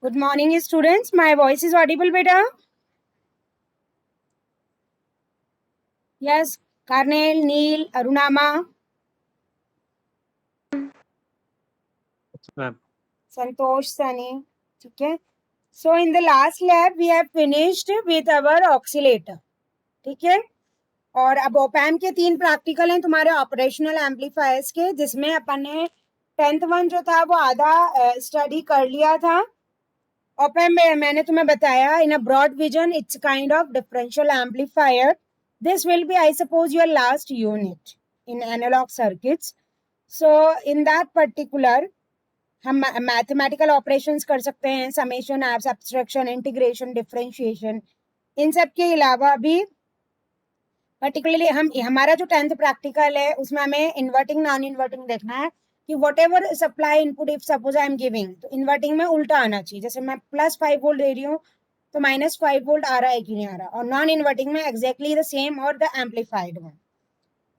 Good morning, students. My voice is audible, beta? Yes, Karnel, Neil, Arunama, Ma'am. Santosh, Sunny. Okay. So in the last lab, we have finished with our oscillator. ठीक है. और अब ओपैम के 3 practical हैं तुम्हारे operational amplifiers के, जिसमें अपन ने 10th वन जो था वो आधा स्टडी कर लिया था. ओपैम में मैंने तुम्हें बताया in a broad vision it's kind of differential amplifier. This will be, I suppose, your last unit in analog circuits. So in that particular, हम मैथमेटिकल ऑपरेशंस कर सकते हैं, समेशन, सब्सट्रैक्शन, इंटीग्रेशन, डिफरेंशिएशन. इन सब के अलावा भी पर्टिकुलरली हमारा जो 10th प्रैक्टिकल है उसमें हमें इन्वर्टिंग नॉन इन्वर्टिंग देखना है कि what ever supply input if suppose I am giving, तो इन्वर्टिंग में उल्टा आना चाहिए. जैसे मैं +5 वोल्ट दे रही हूँ तो -5 वोल्ट आ रहा है कि नहीं आ रहा, और नॉन इन्वर्टिंग में एग्जैक्टली द सेम और the amplified one.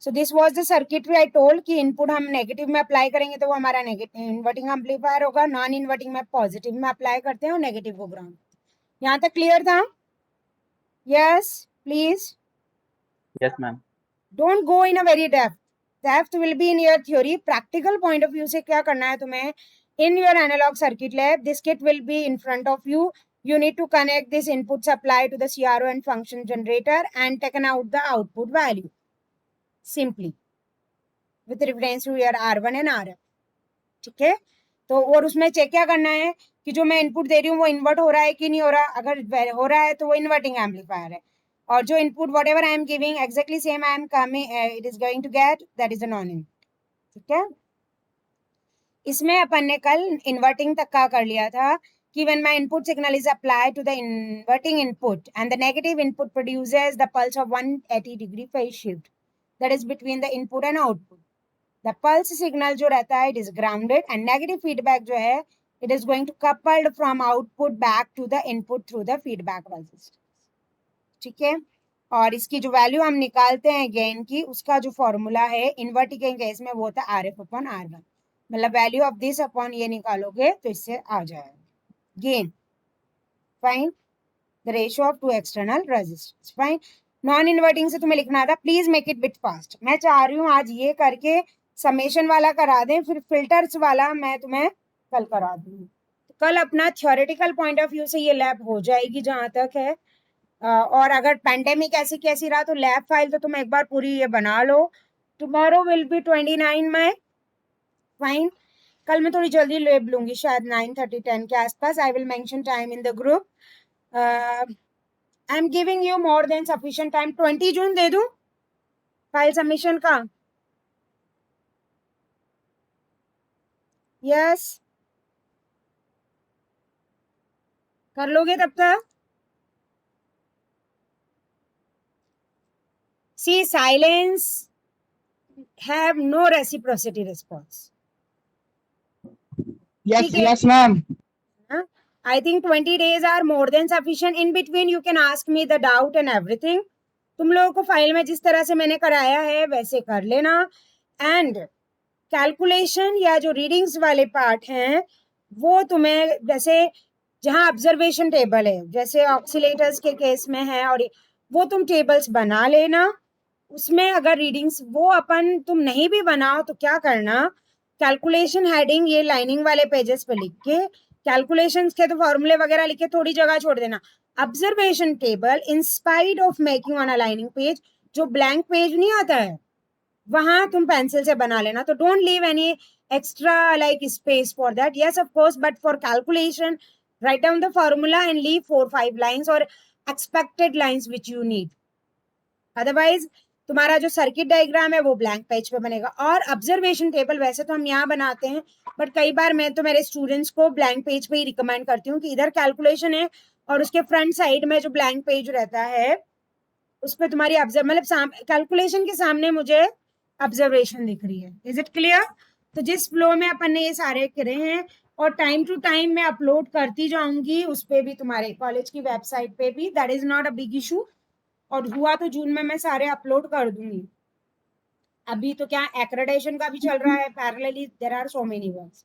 So this was the circuitry I told कि इनपुट हम नेगेटिव में अप्लाई करेंगे तो वो हमारा नेगेटिव इन्वर्टिंग एम्पलीफायर होगा, नॉन इन्वर्टिंग में पॉजिटिव में अप्लाई करते हैं और नेगेटिव को ग्राउंड. यहाँ तक क्लियर था? Yes please. Yes, ma'am. Don't go in a very depth. Depth will be in your theory. Practical point of view से क्या करना है तुम्हें? In your analog circuit lab, this kit will be in front of you. You need to connect this input supply to the CRO and function generator and taken out the output value. Simply. With reference to your R1 and RF. ठीक है? तो और उसमें check क्या करना है कि जो मैं इनपुट दे रही हूँ वो इन्वर्ट हो रहा है कि नहीं हो रहा. अगर हो रहा है तो वो इन्वर्टिंग एम्पलीफायर है, और जो input whatever I am giving exactly same I am coming it is going to get, that is a non input. ठीक है. इसमें अपन ने कल इन्वर्टिंग तक का कर लिया था कि when my input signal is applied to the inverting input and the negative input produces the pulse of 180-degree phase shift that is between the input and output. The pulse signal जो रहता है it is grounded and negative feedback जो है it is going to coupled from output back to the input through the feedback resistance. ठीक है. और इसकी जो वैल्यू हम निकालते हैं गेन की, उसका जो फॉर्मूला है इन्वर्टिंग के केस में वो होता है RF/R1. मतलब वैल्यू ऑफ दिस अपॉन ये निकालोगे तो इससे आ जाएगा gain. Fine. The ratio of two external resistance. Fine. Non inverting से तुम्हें लिखना था, please make it bit fast. मैं चाह रही हूँ आज ये करके समेशन वाला करा दें, फिर फिल्टर्स वाला मैं तुम्हें कल करा दूंगी. कल अपना थ्योरेटिकल पॉइंट ऑफ व्यू से ये लैब हो जाएगी जहां तक है. और अगर पैंडेमिक ऐसी कैसी रहा तो लैब फाइल तो तुम एक बार पूरी ये बना लो. Tomorrow will be 29 May. Fine. कल मैं थोड़ी जल्दी लेब लूंगी, शायद 9:30 10 के आसपास. I will mention time in the group. I am giving you more than sufficient time. 20 जून दे दूं फाइल सबमिशन का? यस कर लोगे तब तक? सी silence have no reciprocity response. Yes, yes, ma'am. I think 20 days are more than sufficient. In between you can ask me the doubt and everything. तुम लोगों को file में जिस तरह से मैंने कराया है वैसे कर लेना. एंड कैलकुलेशन या जो रीडिंग्स वाले पार्ट हैं वो तुम्हें, जैसे जहां ऑब्जर्वेशन टेबल है जैसे ऑक्सीलेटर्स के केस में है, और वो तुम टेबल्स बना लेना. उसमें अगर रीडिंग्स वो अपन तुम नहीं भी बनाओ तो क्या करना, कैलकुलेशन हेडिंग ये लाइनिंग वाले पेजेस पे लिख के कैलकुलेशंस के तो फॉर्मूले वगैरह लिख के थोड़ी जगह छोड़ देना. Observation table in spite of making on a lining page, जो ब्लैंक पेज नहीं आता है वहां तुम पेंसिल से बना लेना. तो don't leave any extra like space for that. Yes of course, but for calculation write down the formula and leave 4-5 lines or expected lines which you need. Otherwise तुम्हारा जो सर्किट डायग्राम है वो blank page पे बनेगा. और observation table वैसे तो हम यहाँ बनाते हैं, बट कई बार मैं तो मेरे स्टूडेंट्स को ब्लैंक पेज पे ही रिकमेंड करती हूँ कि इधर कैलकुलेशन है और उसके फ्रंट साइड में जो ब्लैंक पेज रहता है उस पर तुम्हारी मतलब कैलकुलेशन के सामने मुझे ऑब्जर्वेशन दिख रही है. Is it clear? तो जिस फ्लो में अपन ने ये सारे करे हैं और टाइम टू टाइम मैं अपलोड करती जाऊंगी उस पे भी, तुम्हारे कॉलेज की वेबसाइट पे भी. That is not a big issue. और हुआ तो जून में मैं सारे अपलोड कर दूंगी. अभी तो क्या एक्रेडिटेशन का भी चल रहा है parallelly, there are so many works.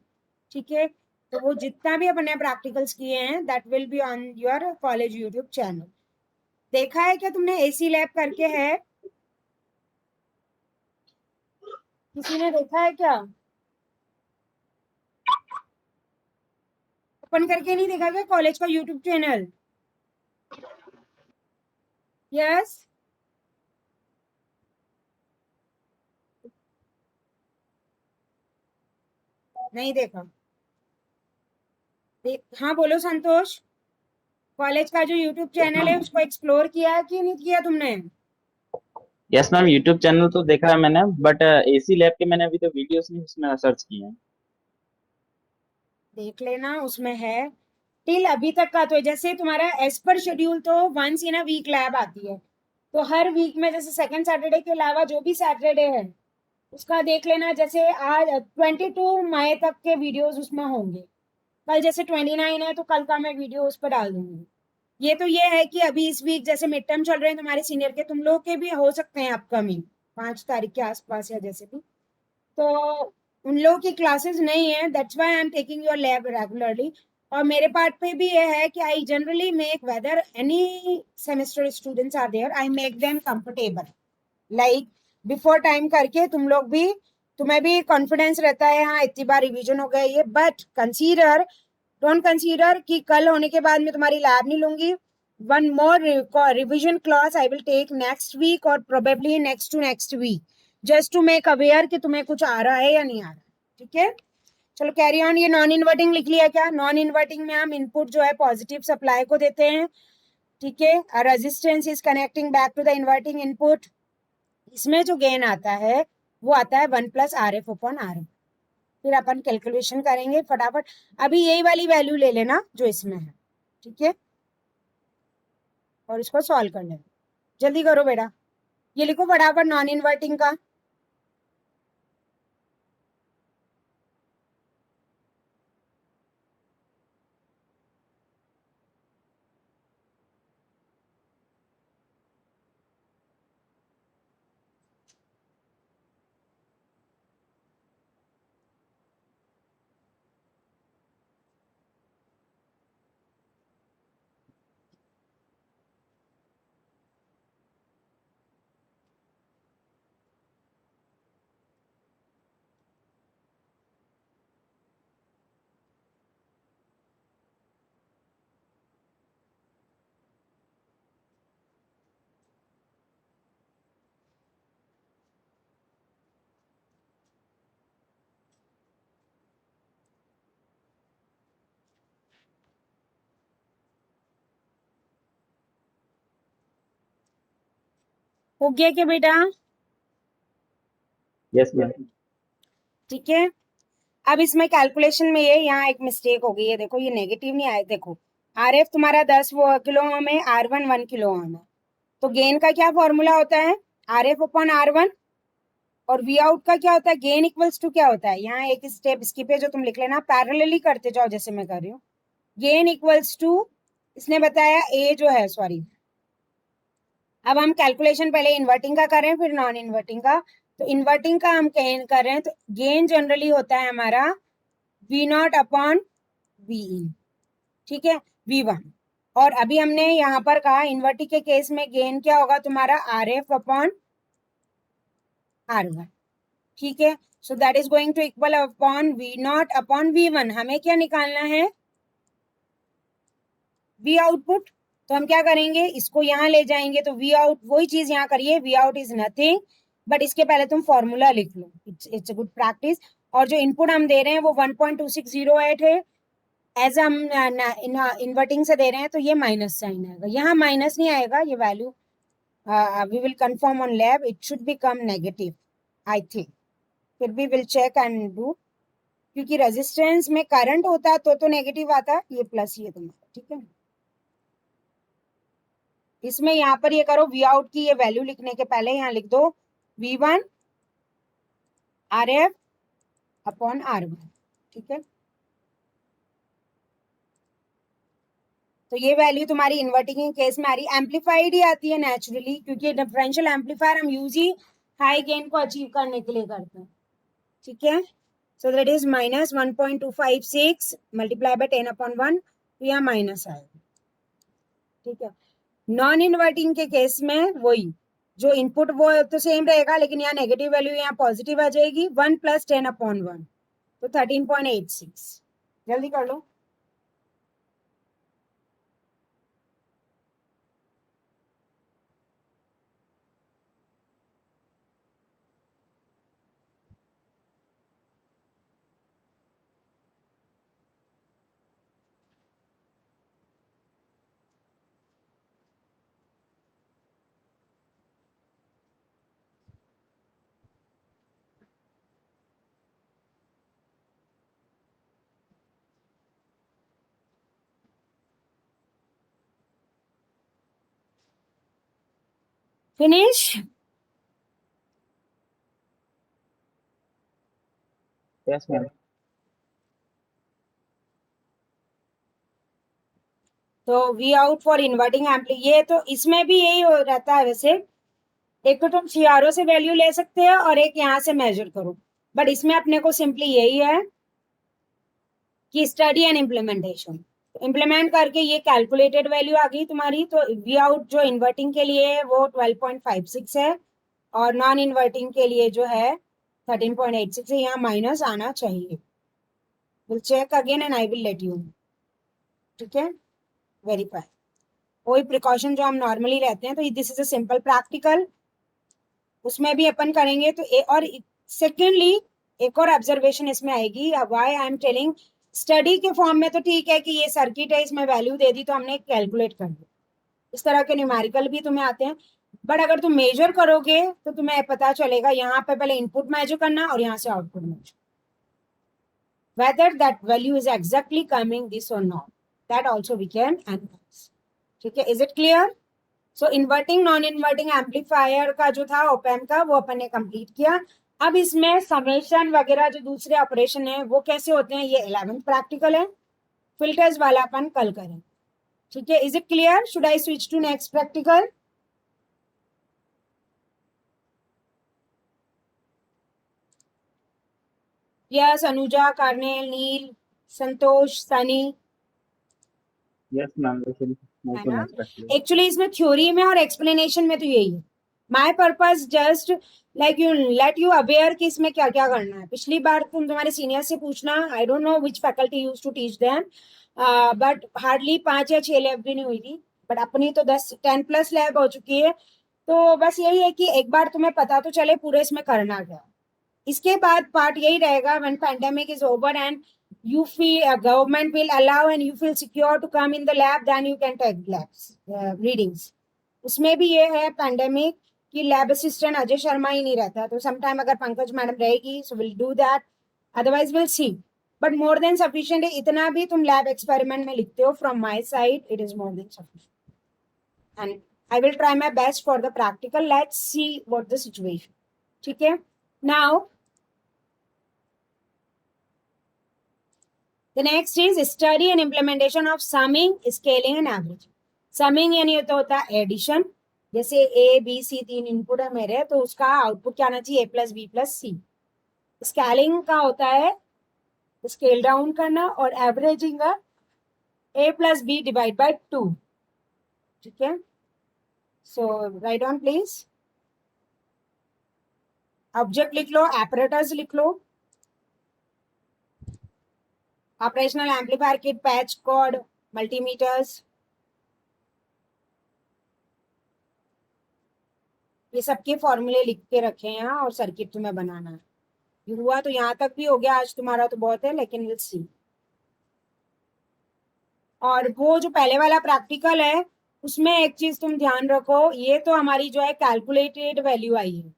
ठीक है. तो वो जितना भी अपने प्रैक्टिकल्स किए हैं that will be on your college YouTube channel. देखा है क्या तुमने? एसी लैब करके है, किसी ने देखा है क्या? ओपन करके नहीं देखा क्या कॉलेज का यूट्यूब चैनल? यस। नहीं देखा? हाँ बोलो संतोष। कॉलेज का जो यूट्यूब यस चैनल है मैम। उसको एक्सप्लोर किया है कि नहीं किया तुमने? यस मैम, यूट्यूब चैनल तो देखा है मैंने, बट एसी लैब के मैंने अभी तो वीडियोस नहीं उसमें सर्च किए हैं। देख लेना, उसमें है टिल अभी तक का। तो जैसे तुम्हारा एज पर शेड्यूल तो once in a week lab आती है, तो हर वीक में जैसे सेकंड सैटरडे के अलावा जो भी सैटरडे है उसका देख लेना। जैसे आज 22 मई तक के वीडियोस उसमें होंगे। कल जैसे 29 है तो कल का मैं वीडियो उस पर डाल दूंगी। ये तो ये है कि अभी इस वीक जैसे मिड टर्म चल रहे हैं तुम्हारे सीनियर के, तुम लोग के भी हो सकते हैं अपकमिंग 5 तारीख के आसपास या जैसे भी। तो उन लोगों की क्लासेस नहीं है, that's why I am taking your lab regularly. और मेरे पार्ट पे भी ये है कि I generally make whether any semester students are there I make them comfortable, like before time करके तुम लोग भी, तुम्हें भी कॉन्फिडेंस रहता है हाँ इतनी बार रिवीजन हो गया ये। बट कंसीडर, डोंट कंसीडर कि कल होने के बाद मैं तुम्हारी लैब नहीं लूंगी। One more revision class I will take next week और probably next to next week, just to make aware कि तुम्हें कुछ आ रहा है या नहीं आ रहा। ठीक है, चलो कैरी ऑन। ये नॉन इन्वर्टिंग लिख लिया क्या? नॉन इन्वर्टिंग में हम इनपुट जो है पॉजिटिव सप्लाई को देते हैं। ठीक है, resistance is connecting back to the inverting input. इसमें जो गेन आता है वो आता है 1+RF/R। फिर अपन कैलकुलेशन करेंगे फटाफट। अभी यही वाली वैल्यू ले लेना जो इसमें है, ठीक है, और इसको सॉल्व कर लेना। जल्दी करो बेटा, ये लिखो फटाफट नॉन इन्वर्टिंग का। हो गया क्या बेटा? Yes ma'am. ठीक है, अब इसमें कैलकुलेशन में ये यहाँ एक मिस्टेक हो गई है। देखो ये नेगेटिव नहीं आया। देखो RF तुम्हारा 10 किलो ओम है, R1 1 किलो ओम है। तो गेन का क्या फॉर्मूला होता है? RF/R1। और वी आउट का क्या होता है? गेन इक्वल्स टू क्या होता है? यहाँ एक स्टेप स्किप है जो तुम लिख लेना, पैरेलली करते जाओ जैसे मैं कर रही हूँ। गेन इक्वल्स टू, इसने बताया ए जो है, सॉरी। अब हम कैलकुलेशन पहले इन्वर्टिंग का कर रहे हैं फिर नॉन इन्वर्टिंग का। तो इन्वर्टिंग का हम गेन कर रहे हैं, तो गेन जनरली होता है हमारा V0/Vin। ठीक है, V1। और अभी हमने यहाँ पर कहा इन्वर्टिंग के केस में गेन क्या होगा तुम्हारा? RF/R1। ठीक है, so that is going to equal upon V0/V1। हमें क्या निकालना है? V output. तो हम क्या करेंगे, इसको यहाँ ले जाएंगे तो V आउट, वही चीज यहाँ करिए, V out is nothing but इसके पहले तुम फॉर्मूला लिख लो, इट्स अ गुड प्रैक्टिस। और जो इनपुट हम दे रहे हैं वो 1.2608 है, एज हम इन्वर्टिंग से दे रहे हैं तो ये माइनस साइन आएगा। यहाँ माइनस नहीं आएगा, ये value we will confirm on lab, it should become negative I think. फिर भी विल चेक एंड डू, क्योंकि रेजिस्टेंस में करंट होता तो नेगेटिव आता, ये प्लस ये तुम्हारा। ठीक है, इसमें यहाँ पर ये करो, वी आउट की ये वैल्यू लिखने के पहले यहाँ लिख दो V1/RF/R1। ठीक है, तो ये वैल्यू तुम्हारी इन्वर्टिंग के केस में आ रही, एम्पलीफाइड ही आती है नेचुरली, क्योंकि डिफरेंशियल एम्पलीफायर हम यूज ही हाई गेन को अचीव करने के लिए करते हैं। ठीक है, so that is minus 1.256 multiply by 10/1, तो यहाँ माइनस आएगा। ठीक है, नॉन इन्वर्टिंग के केस में वही जो इनपुट वो तो सेम रहेगा, लेकिन यहाँ नेगेटिव वैल्यू यहाँ पॉजिटिव आ जाएगी, 1 + 10/1, तो 13.86। जल्दी कर लो। फिनिश। Yes ma'am. तो we out for inverting ampli, ये तो इसमें भी यही हो रहता है वैसे। एक तो तुम सीआरओ से वैल्यू ले सकते हो और एक यहाँ से मेजर करो, बट इसमें अपने को सिंपली यही है कि स्टडी एंड इम्प्लीमेंटेशन। इम्प्लीमेंट करके ये कैलकुलेटेड वैल्यू आ गई तुम्हारी, तो वी आउट जो इन्वर्टिंग के लिए है वो 12.56 है, और नॉन इन्वर्टिंग के लिए जो है 13.86 है। यहाँ माइनस आना चाहिए। Will check again and I will let you. ठीक है, वेरीफाई। वही प्रिकॉशन जो हम नॉर्मली रहते हैं, तो this is a simple practical, उसमें भी अपन करेंगे। तो और सेकेंडली एक और ऑब्जर्वेशन इसमें आएगी, why I am telling study के फॉर्म में तो ठीक है कि ये सर्किट है, इसमें वैल्यू दे दी तो हमने कैलकुलेट कर दिया, इस तरह के न्यूमेरिकल भी तुम्हें आते हैं। बट अगर तुम मेजर करोगे तो तुम्हें पता चलेगा यहाँ पे पहले इनपुट मेजर करना और यहाँ से output measure, whether that value is exactly coming this or not, that also we can analyze. ठीक है, is it clear? So inverting non inverting amplifier का जो था ओपैम्प का, वो अपन ने कंप्लीट किया। अब इसमें समेशन वगैरह जो दूसरे ऑपरेशन है वो कैसे होते हैं, ये 11th प्रैक्टिकल है। फिल्टर्स वाला अपन कल करें। ठीक है, is it clear? Should I switch to next practical? Yes, Anuja, कार्नेल, नील, संतोष, सनी, यस मैम, है ना? एक्चुअली इसमें थ्योरी में और एक्सप्लेनेशन में तो यही है। My purpose just like you let you aware कि इसमें क्या क्या करना है। पिछली बार तुम तुम्हारे सीनियर से पूछना, I don't know which faculty use to teach them, but hardly 5 या 6 लैब भी नहीं हुई थी, बट अपनी तो 10+ लैब हो चुकी है। तो बस यही है कि एक बार तुम्हें पता तो चले पूरे इसमें करना क्या। इसके बाद पार्ट यही रहेगा, when pandemic is over and you feel government will allow and you feel secure to come in the lab, then you can take labs readings. उसमें भी ये है पैंडेमिक कि लैब असिस्टेंट अजय शर्मा ही नहीं रहता, तो समटाइम अगर पंकज मैडम रहेगी so will do that, otherwise will see. But more than sufficient है, इतना भी तुम लैब एक्सपेरिमेंट में लिखते हो from my side, it is more than sufficient and I will try my best for the practical. Let's see what the situation. ठीक है, now the next is study and implementation of summing, scaling and averaging. Summing यानी तो होता है addition, जैसे A B C 3 input है मेरे, तो उसका आउटपुट क्या आना चाहिए, A plus B plus C. Scaling का होता है स्केल डाउन करना, और एवरेजिंग का A plus B divide by 2। ठीक है, so right on please. Object लिख लो, एपरेटर्स लिख लो, operational amplifier kit, patch cord, multimeters, ये सबके फॉर्मूले लिख के रखे हैं यहाँ, और सर्किट तुम्हें बनाना है। ये हुआ तो यहाँ तक भी हो गया आज तुम्हारा, तो बहुत है, लेकिन विल सी। और वो जो पहले वाला प्रैक्टिकल है उसमें एक चीज तुम ध्यान रखो, ये तो हमारी जो है कैलकुलेटेड वैल्यू आई है,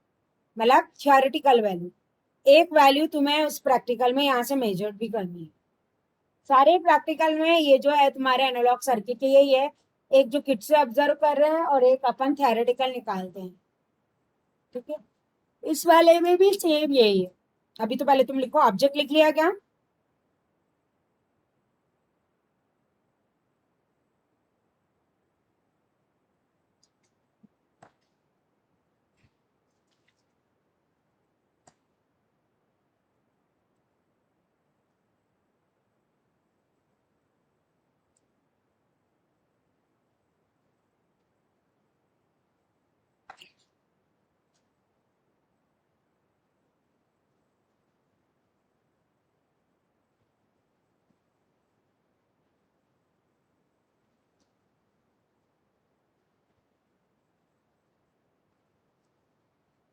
मतलब थियोरेटिकल वैल्यू। एक वैल्यू तुम्हें उस प्रैक्टिकल में यहाँ से मेजर भी करनी है। सारे प्रैक्टिकल में ये जो है तुम्हारे एनालॉग सर्किट के यही है, एक जो किट से ऑब्जर्व कर रहे हैं और एक अपन थियोरेटिकल निकालते हैं। ठीक है, इस वाले में भी सेम यही है। अभी तो पहले तुम लिखो, ऑब्जेक्ट लिख लिया क्या?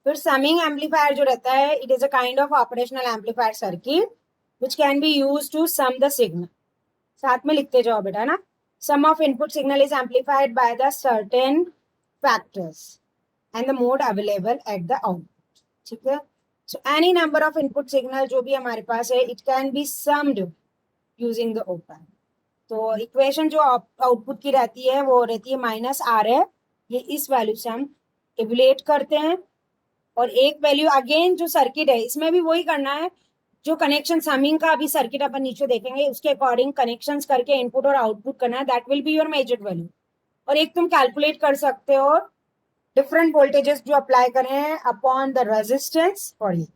फिर समिंग एम्पलीफायर जो रहता है, it is a kind of operational amplifier circuit which can be use to sum the signal. साथ में लिखते जाओ बेटा ना. Sum of input signal is amplified by the certain factors and the mode available at the output. ठीक है. So any number of input signal जो भी हमारे पास है, it can be summed using the op amp. तो equation जो output की रहती है वो रहती है माइनस आर है. ये इस वैल्यू से हम इवलेट करते हैं. और एक वैल्यू अगेन जो सर्किट है इसमें भी वही करना है. जो कनेक्शन समिंग का अभी सर्किट अपन नीचे देखेंगे उसके अकॉर्डिंग कनेक्शंस करके इनपुट और आउटपुट करना है. That will be your measured value. और एक तुम कैलकुलेट कर सकते हो डिफरेंट वोल्टेजेस जो अप्लाई करें हैं अपॉन द रेजिस्टेंस फॉर ये.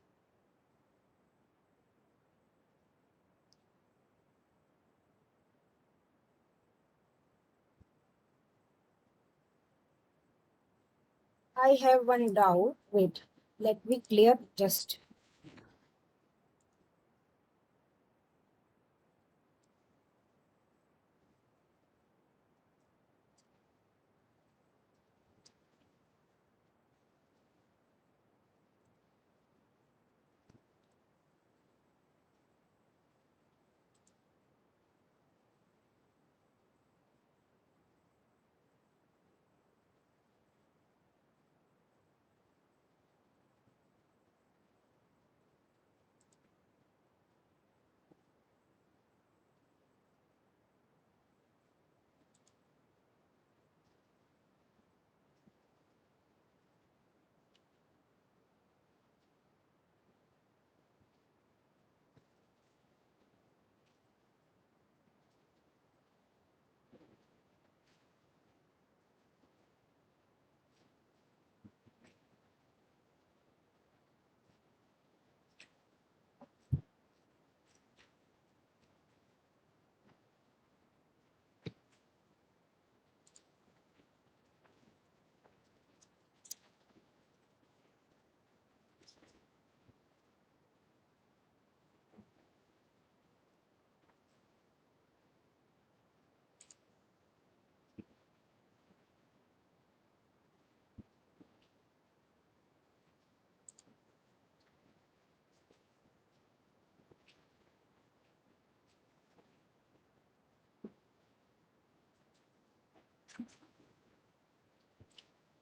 I have one doubt. Wait, let me clear just.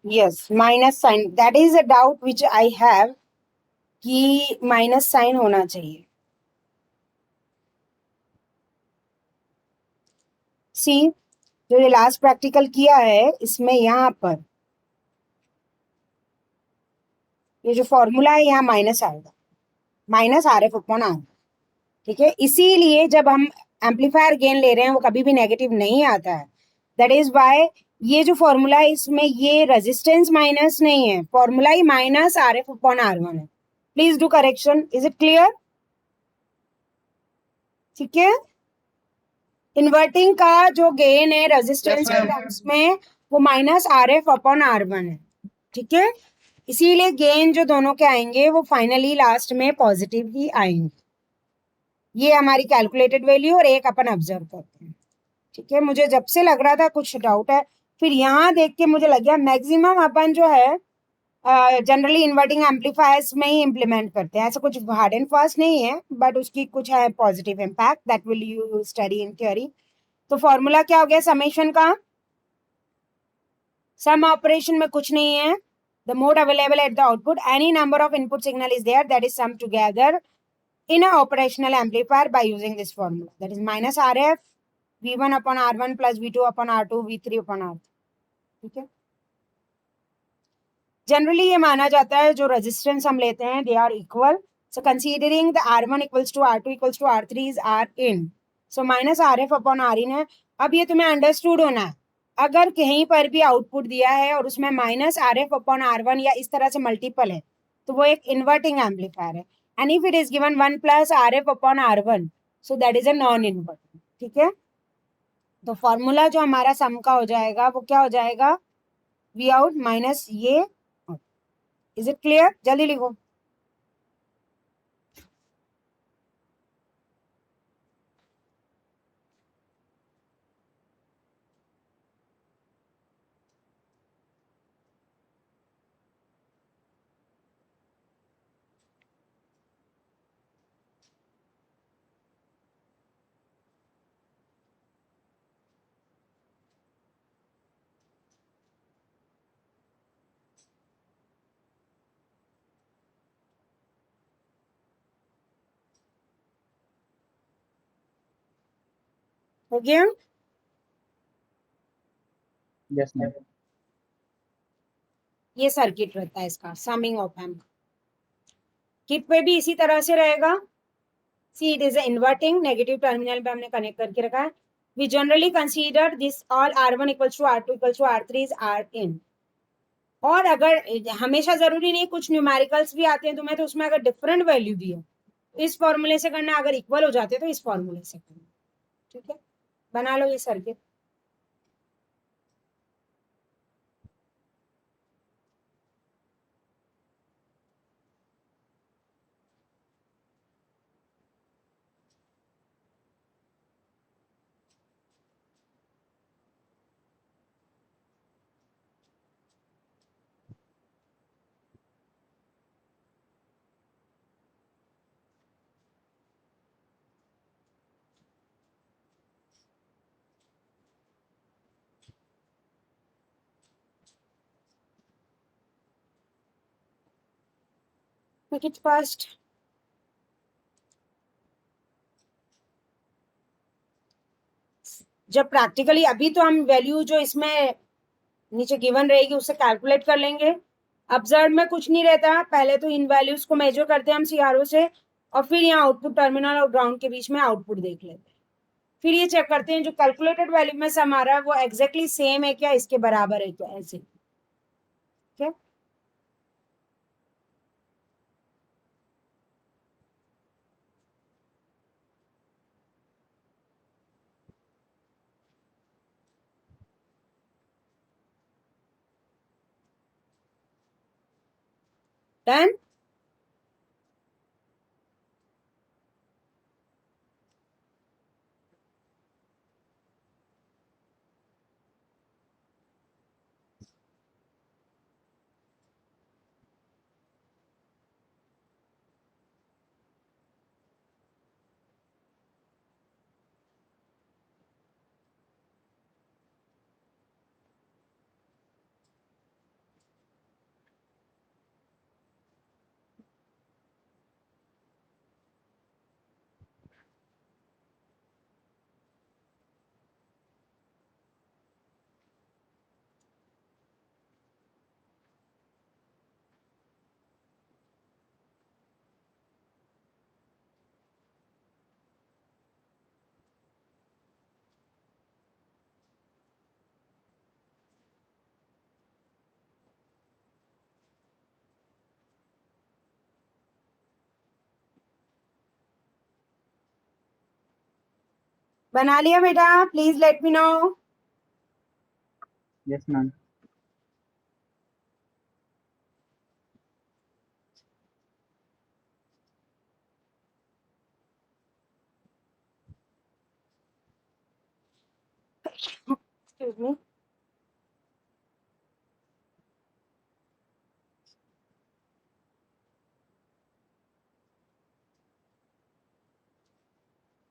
Yes, minus sign. That is a doubt which I have कि माइनस साइन होना चाहिए. सी, जो ये लास्ट प्रैक्टिकल किया है इसमें यहाँ पर ये जो फॉर्मूला है यहाँ माइनस आएगा. Minus R F upon R. ठीक है. इसीलिए जब हम एम्पलीफायर गेन ले रहे हैं वो कभी भी नेगेटिव नहीं आता है. दैट इज वाई ये जो फॉर्मूला है इसमें ये रेजिस्टेंस माइनस नहीं है. फॉर्मूला ही minus R F upon R one है. Please do correction. Is it clear? ठीक है. इन्वर्टिंग का जो गेन है रेजिस्टेंस के टर्म्स में वो minus R F upon R one है. ठीक है. इसीलिए गेन जो दोनों के आएंगे वो फाइनली लास्ट में पॉजिटिव ही आएंगे. ये हमारी कैलकुलेटेड वैल्यू और एक अपन ऑब्जर्व करते हैं. ठीक है. मुझे जब से लग रहा था कुछ डाउट है, फिर यहाँ देख के मुझे लग गया मैक्सिमम अपन जो है जनरली इन्वर्टिंग एम्पलीफायर्स में ही इम्प्लीमेंट करते हैं. ऐसा कुछ हार्ड एंड फास्ट नहीं है बट उसकी कुछ है positive impact that will you study in theory. तो फॉर्मूला क्या हो गया समेशन का? सम ऑपरेशन में कुछ नहीं है. The mode available at the output any number of input signal is there that is sum together in a operational amplifier by using this formula. That is minus RF V1 upon R1 plus V2 upon R2 V3 upon R3. ठीक है. Generally ये माना जाता है जो resistance हम लेते हैं they are equal. So considering the R1 equals to R2 equals to R3 is R in. So minus RF upon R in है. अब ये तुम्हें अंडरस्टूड होना है. अगर कहीं पर भी आउटपुट दिया है और उसमें माइनस RF अपॉन R1 या इस तरह से मल्टीपल है तो वो एक इन्वर्टिंग एम्पलीफायर है. And if it is given 1 plus RF upon R1, so that is a non-inverting. ठीक है. तो फॉर्मूला जो हमारा सम का हो जाएगा वो क्या हो जाएगा? V out माइनस ये. Is it clear? जल्दी लिखो. हो गया? Yes ma'am. ये सर्किट रहता है इसका, समिंग ऑप एम्प। किट पे भी इसी तरह से रहेगा। See it is inverting, negative terminal पे हमने कनेक्ट करके रखा है। We generally consider this all R1 equals to R2 equals to R3 is R in। और अगर हमेशा जरूरी नहीं, कुछ न्यूमेरिकल्स भी आते हैं तुम्हें, तो उसमें अगर डिफरेंट वैल्यू दी है तो इस फॉर्मूले से करना, अगर इक्वल हो जाते तो इस फॉर्मूले से करना। ठीक है, बना लो ये सर्किट। Make it fast. जब प्रैक्टिकली, अभी तो हम वैल्यू जो इसमें नीचे गिवन रहेगी उससे कैलकुलेट कर लेंगे। ऑब्जर्व में कुछ नहीं रहता, पहले तो इन वैल्यूज को मेजर करते हैं हम सीआरओ से, और फिर यहाँ आउटपुट टर्मिनल और ग्राउंड के बीच में आउटपुट देख लेते हैं। फिर ये चेक करते हैं जो कैलकुलेटेड वैल्यू में सम आ रहा है वो एग्जैक्टली सेम है क्या, इसके बराबर है क्या, ऐसे। ठीक है, डन। बना लिया बेटा, please let me know. Yes ma'am. Excuse me.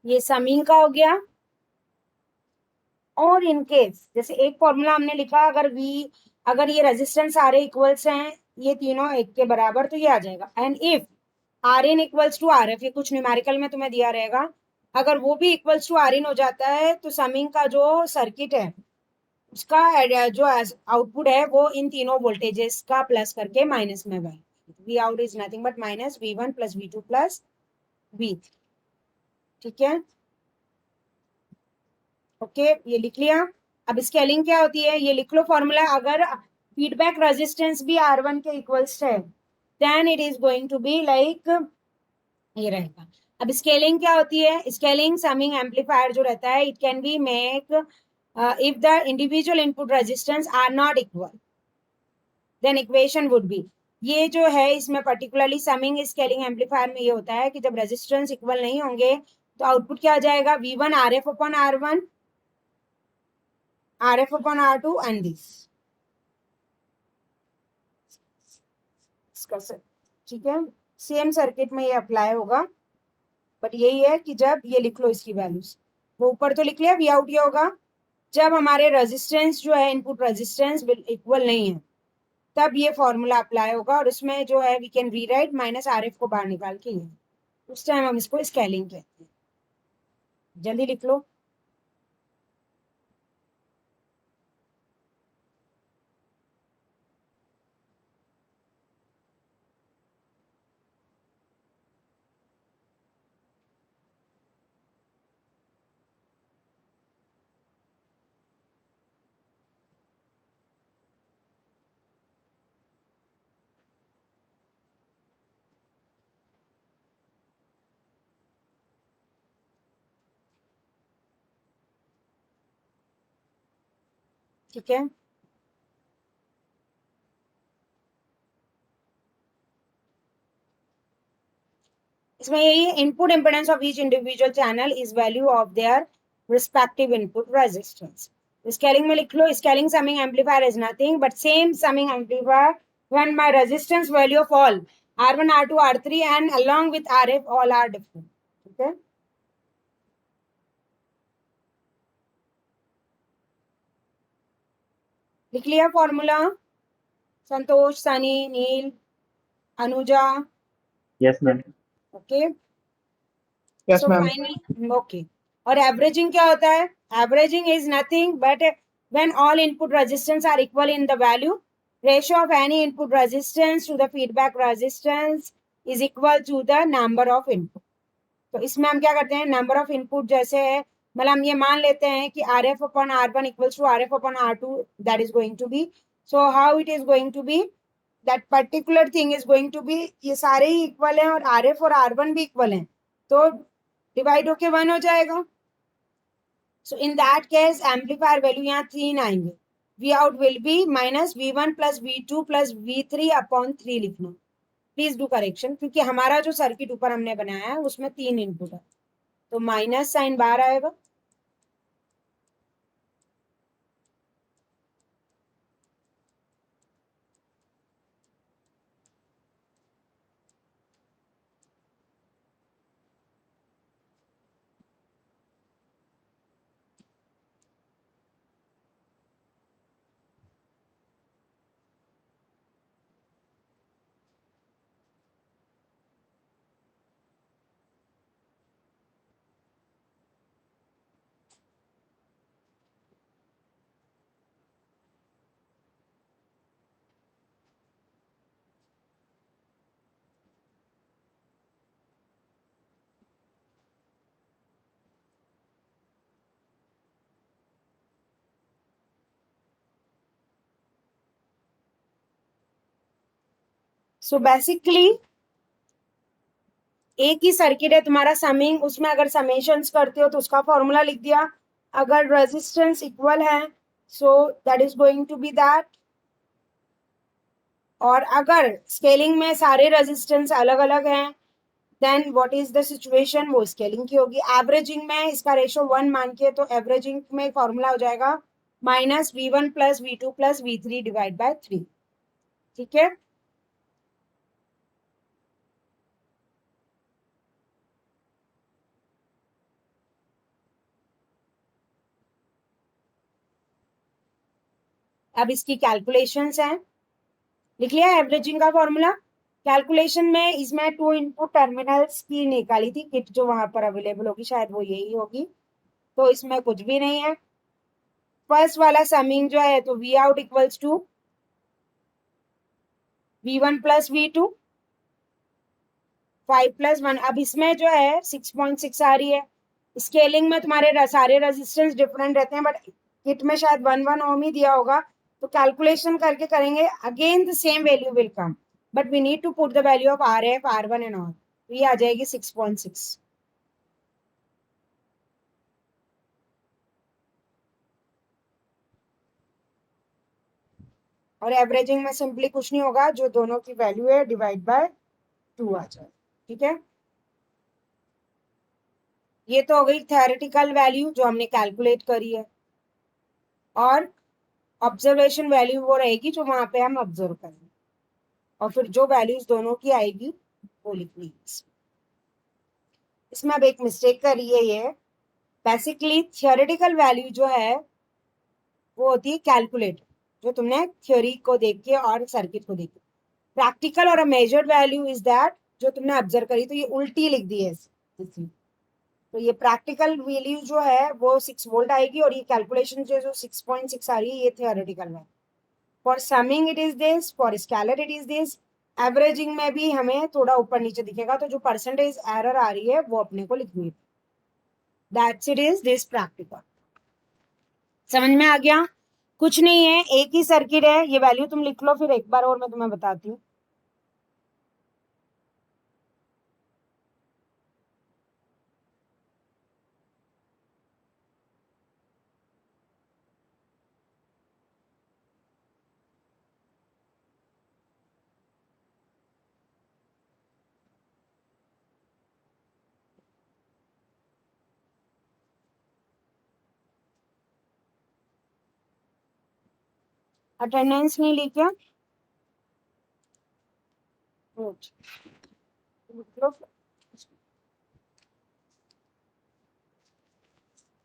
ये समीन का हो गया। और इन केस जैसे एक फॉर्मूला हमने लिखा, अगर ये रेजिस्टेंस आर इक्वल्स हैं, ये तीनों एक के बराबर, तो ये आ जाएगा। And if R in equals to R F, ये कुछ न्यूमेरिकल में तुम्हें दिया रहेगा, अगर वो भी इक्वल्स टू आर इन हो जाता है तो समिंग का जो सर्किट है उसका जो आउटपुट है वो इन तीनों वोल्टेजेस का प्लस करके माइनस में बन, V out is nothing but minus V1 plus V2 plus V3। ठीक है, ओके, ये लिख लिया। अब स्केलिंग क्या होती है ये लिख लो फॉर्मूला। अगर फीडबैक रेजिस्टेंस भी R1 के इक्वल्स है, then it is going to be like ये रहेगा। अब स्केलिंग क्या होती है, स्केलिंग समिंग एम्पलीफायर जो रहता है, it can be make if the individual input resistance are not equal, then equation would be, ये जो है इसमें पर्टिकुलरली समिंग स्केलिंग एम्पलीफायर में ये होता है कि जब रेजिस्टेंस इक्वल नहीं होंगे तो आउटपुट क्या आ जाएगा, V1 RF upon R1, RF upon R2 and this। ठीक है, सेम सर्किट में ये अप्लाई होगा, बट यही है कि जब ये लिख लो इसकी वैल्यूज, वो ऊपर तो लिख लिया, वी आउट ये होगा जब हमारे रेजिस्टेंस जो है इनपुट रेजिस्टेंस इक्वल नहीं है, तब ये फॉर्मूला अप्लाई होगा, और उसमें जो है we can rewrite minus RF को बाहर निकाल के ये, उस टाइम हम इसको स्केलिंग कहते हैं। जल्दी लिख लो। ठीक है, इसमें यही input impedance of each individual channel is value of their respective input resistance. Scaling में लिख लो, scaling summing amplifier is nothing but same summing amplifier when my resistance value of all R1 R2 R3 and along with RF all are different. ठीक है, लिख लिया formula Santosh, Sunny, Neel, Anuja? Yes ma'am. Okay, Yes, so ma'am. Final okay. और averaging क्या होता है? Averaging is nothing but when all input resistance are equal in the value, ratio of any input resistance to the feedback resistance is equal to the number of input. तो इसमें हम क्या करते हैं, नंबर ऑफ इनपुट जैसे है, मतलब हम ये मान लेते हैं कि R F upon R1 equals to RF upon R2, that is going to be, so how it is going to be, that particular thing is going to be, ये सारे ही इक्वल हैं और RF और R1 भी equal हैं, तो divide होके 1 हो जाएगा। So in that case amplifier value यहाँ 3 आएंगे, V out will be minus V1 plus V2 plus V3 upon 3 लिखना। प्लीज डू करेक्शन, क्योंकि हमारा जो सर्किट ऊपर हमने बनाया है उसमें 3 इनपुट है, तो माइनस साइन बाहर आएगा। सो बेसिकली एक ही सर्किट है तुम्हारा समिंग, उसमें अगर समेशंस करते हो तो उसका फॉर्मूला लिख दिया, अगर रेजिस्टेंस इक्वल है so that is going to be that, और अगर स्केलिंग में सारे रेजिस्टेंस अलग अलग हैं then what is the situation, वो स्केलिंग की होगी। एवरेजिंग में इसका रेशियो 1 मान के, तो एवरेजिंग में फॉर्मूला हो जाएगा minus V1 plus V2 plus V3 divide by 3। ठीक है, अब इसकी कैलकुलेशंस हैं, लिख लिया एवरेजिंग का फॉर्मूला। कैलकुलेशन में इसमें 2 इनपुट टर्मिनल्स की निकाली थी किट, जो वहां पर अवेलेबल होगी शायद वो यही होगी, तो इसमें कुछ भी नहीं है। फर्स्ट वाला समिंग जो है तो V out equals to V1 plus V2 5 plus 1। अब इसमें जो है 6.6 आ रही है, स्केलिंग में तुम्हारे सारे रेजिस्टेंस डिफरेंट रहते हैं बट किट में शायद 1 ओम ही दिया होगा, तो कैलकुलेशन करके करेंगे again the same value will come, but we need to put the value of RF R1 and all, तो ये आ जाएगी 6.6। और एवरेजिंग में सिंपली कुछ नहीं होगा, जो दोनों की वैल्यू है डिवाइड बाय 2 आ जाए। ठीक है, ये तो हो गई थ्योरेटिकल वैल्यू जो हमने कैलकुलेट करी है, और ऑब्जर्वेशन वैल्यू वो रहेगी जो वहां पे हम ऑब्जर्व करेंगे, और फिर जो वैल्यूज दोनों की आएगी वो लिखनी है। इसमें अब एक मिस्टेक करी है ये, बेसिकली थियोरेटिकल वैल्यू जो है वो होती है कैलकुलेट, जो तुमने थ्योरी को देख के और सर्किट को देख के। प्रैक्टिकल और मेजर्ड वैल्यू इज दैट जो तुमने ऑब्जर्व करी, तो ये उल्टी लिख दी है इसमें। तो ये प्रैक्टिकल वैल्यू जो है वो 6 वोल्ट आएगी, और ये कैलकुलेशन जो 6.6 आ रही है ये theoretical value. For summing it is this, for scalar it is this, averaging में भी हमें थोड़ा ऊपर नीचे दिखेगा, तो जो परसेंटेज एरर आ रही है वो अपने को लिखनी है। That's it is this practical. समझ में आ गया? कुछ नहीं है, एक ही सर्किट है, ये वैल्यू तुम लिख लो, फिर एक बार और मैं तुम्हें बताती हूँ। अटेंडेंस नहीं ली क्या? Good.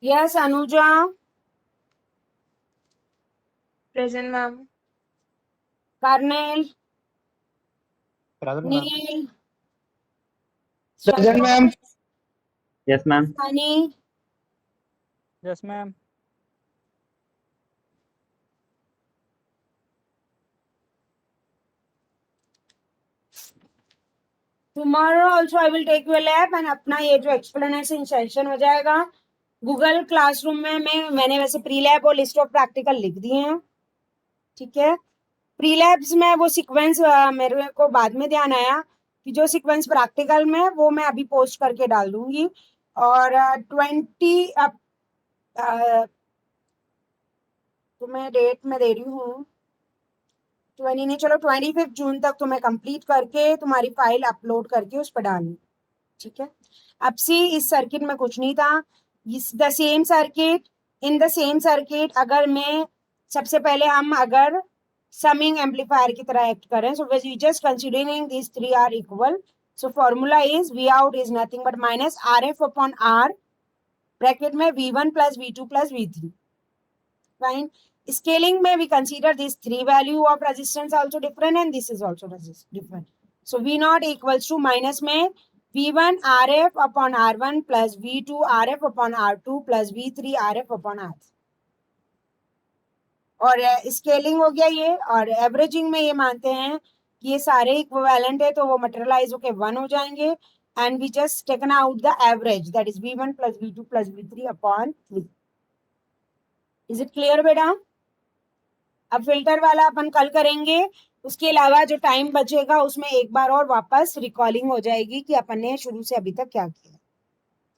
Yes, Anuja. Present, ma'am. Karnel. Present, ma'am. Neil. Present, ma'am. Yes, ma'am. Sunny. Yes, ma'am. Tomorrow also I will take your lab and अपना ये जो explanation session हो जाएगा गूगल क्लासरूम में मैंने वैसे प्री लैब और लिस्ट ऑफ प्रैक्टिकल लिख दिए हैं, ठीक है। प्री लैब्स में वो सीक्वेंस मेरे को बाद में ध्यान आया कि जो सीक्वेंस प्रैक्टिकल में वो मैं अभी पोस्ट करके डाल दूंगी। और 20 अब तुम्हें डेट में दे रही हूँ 20 नहीं, चलो 25 जून तक तुम्हें कंप्लीट करके तुम्हारी फाइल अपलोड करके उस पर डालनी, ठीक है। अब सी इस सर्किट में कुछ नहीं था, इस the same circuit in the same circuit अगर मैं सबसे पहले हम अगर समिंग एम्पलीफायर की तरह एक्ट करें, so we just considering this three are equal, so formula is V out is nothing but minus R F upon R bracket में V1 plus V2 plus V3, fine. Scaling में we consider these three value of resistance also different and this is also different. So V naught equals to minus में V1 RF upon R1 plus V2 RF upon R2 plus V3 RF upon R3. और scaling हो गया ये, और averaging में ये मानते हैं कि ये सारे इक्विवेलेंट है तो वो मटेरियलाइज होके 1 हो जाएंगे and we just taken out the average that is V1 plus V2 plus V3 upon 3. Is it clear बेटा? अब फिल्टर वाला अपन कल करेंगे, उसके अलावा जो टाइम बचेगा उसमें एक बार और वापस रिकॉलिंग हो जाएगी कि अपन ने शुरू से अभी तक क्या किया,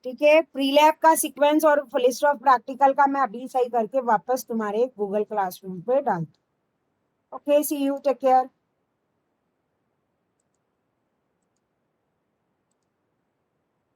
ठीक है। प्री लैब का सीक्वेंस और लिस्ट ऑफ प्रैक्टिकल का मैं अभी सही करके वापस तुम्हारे गूगल क्लासरूम पे डालती हूँ। Okay, see you, take care.